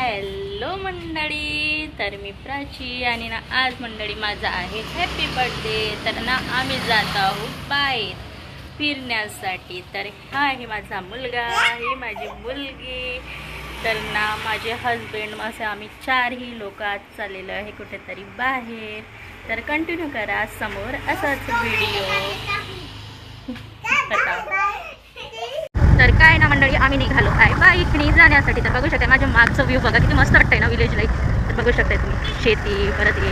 Hello मंडळी, तर मी प्राची आणि ना आज मंडळी माझा आहे हॅपी बर्थडे. तर ना आम्ही जात आहोत बाहेर फिरण्यासाठी. तर हा आहे माझा मुलगा, ही माझी मुलगी, तर ना माझे हजबंड, असे आम्ही चारही लोक आज चाललेलो आहे कुठेतरी बाहेर. तर कंटिन्यू करा समोर असाच व्हिडिओ. तर काय ना मंडळी, आम्ही निघालो आहे बाईकनी जाण्यासाठी. तर बघू शकता माझ्या मागचं व्ह्यू बघा किती मस्त वाटतंय ना विलेज लाईफ. तर बघू शकताय तुम्ही शेती, परत ये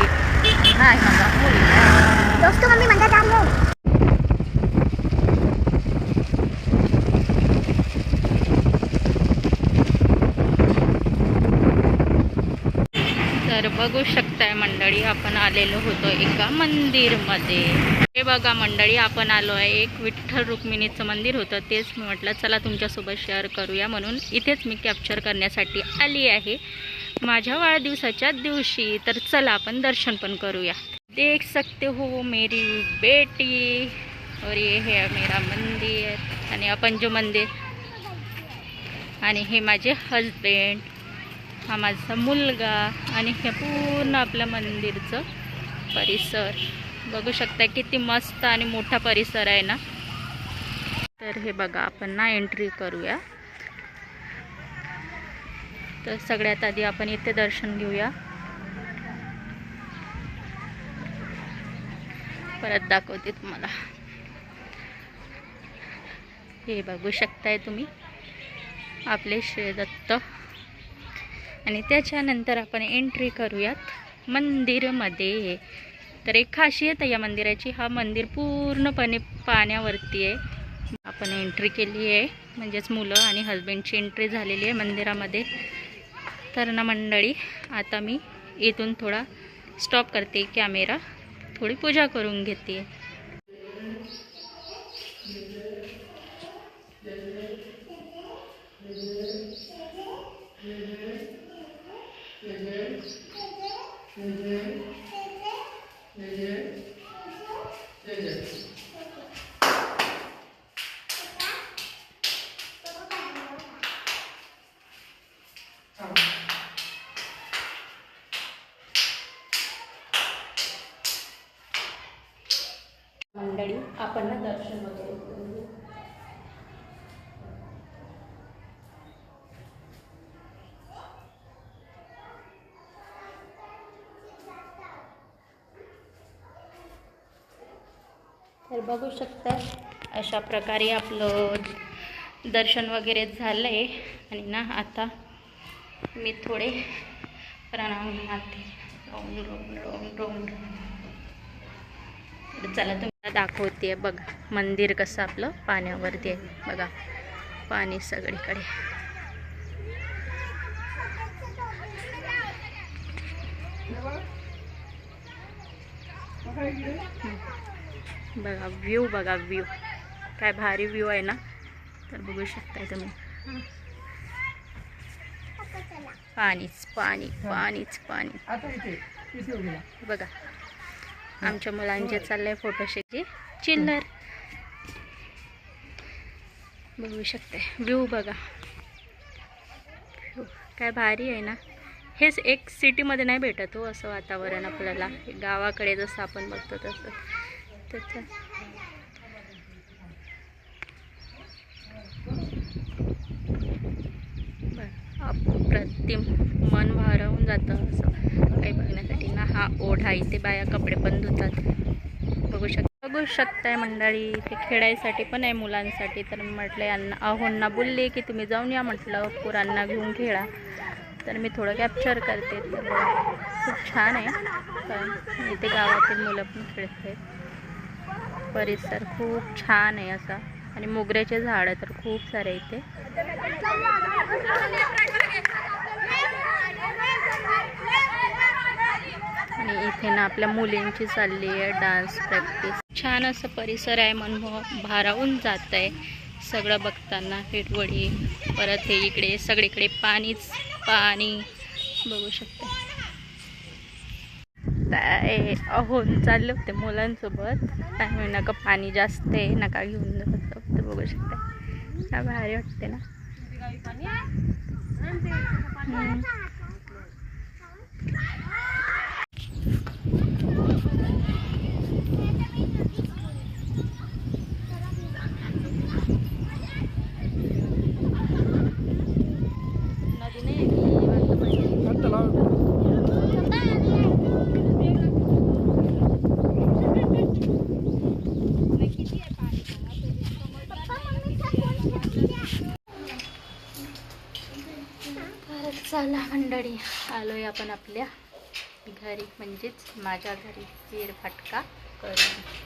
हाय माझा मुलगा. दोस्तों मम्मी म्हणतात आलो. तर बघू शकताय मंडळी, आपण आलेलो होतो एका मंदिरमध्ये. हे बघा मंडळी, आपण आलो आहे एक विठ्ठल रुक्मिणीचं मंदिर होतं. तेच मी म्हटलं चला तुमच्यासोबत शेअर करूया, म्हणून इथेच मी कॅप्चर करण्यासाठी आली आहे माझ्या वाढदिवसाच्या दिवशी. तर चला आपण दर्शन पण करूया. देख सकते हो मेरी बेटी, और ये है मेरा मंदिर, आणि आपण जो मंदिर, आणि हे माझे हजबंड, हा माझा मुलगा, आणि हे पूर्ण आपलं मंदिरचं परिसर बघू शकता किती मस्त आणि मोठा परिसर आहे ना. तर हे बघा आपण ना एंट्री करूया. तर सगळ्यात आधी आपण इथे दर्शन घेऊया, परत दाखवते तुम्हाला. हे बघू शकताय तुम्ही आपले श्री दत्त, आणि त्याच्यानंतर आपण एंट्री करूयात मंदिरमध्ये. तर एक खासियत आहे या मंदिराची, हा मंदिर पूर्णपणे पाण्यावरती आहे. आपण एंट्री केली आहे, म्हणजेच मुलं आणि हजबंडची एंट्री झालेली आहे मंदिरामध्ये. तर ना मंडळी, आता मी इथून थोडा स्टॉप करते कॅमेरा, थोडी पूजा करून घेते. मंडळी आपण ना दर्शन वगैरे करू. तर बघू शकता अशा प्रकारे आपलं दर्शन वगैरे झालं आहे. आणि ना आता मी थोडे प्रणाम मानते. चला तुम्हाला दाखवते. बघा मंदिर कसं आपलं पाण्यावरती आहे. बघा पाणी सगळीकडे. बघा व्ह्यू, बघा व्ह्यू काय भारी व्ह्यू आहे ना. तर बघू शकताय तुम्ही पाणीच पाणी, पाणीच पाणी. बघा आमच्या मुलांचे चाललंय फोटोशूटची चिल्लर. बघू शकते व्ह्यू, बघा व्ह्यू काय भारी आहे ना. हेच एक सिटीमध्ये नाही भेटत हो असं वातावरण आपल्याला, गावाकडे जसं आपण बघतो तसं. त्याचं अप्रतिम मन भारावून जातं असं काही बघण्यासाठी ना. हा ओढा, इथे बाया कपडे पण धुतात. बघू शकताय मंडळी, ते खेळायसाठी पण आहे मुलांसाठी. तर म्हटलं अहोंना बोलले की तुम्ही जाऊन या, म्हटलं पोरांना घेऊन खेळा. तर मी थोडं कॅप्चर करते. तर खूप छान आहे, कारण इथे गावातील मुलं पण खेळत आहेत. परिसर खूप छान आहे असा, आणि मोगऱ्याचे झाडं तर खूप सारे इथे. आणि इथे ना आपल्या मुलींची चालली आहे डान्स प्रॅक्टिस. छान असं परिसर आहे, मन भारावून जात आहे सगळं बघताना. हिरवळी, परत हे इकडे सगळीकडे पाणीच पाणी. बघू शकता अहो चालले होते मुलांसोबत, काय नका पाणी जास्त आहे नका घेऊन जात. तर बघू शकता काय भारी वाटते ना. चला मंडळी, आलोय आपण आपल्या घरी, म्हणजेच माझ्या घरी फेरफटका करून.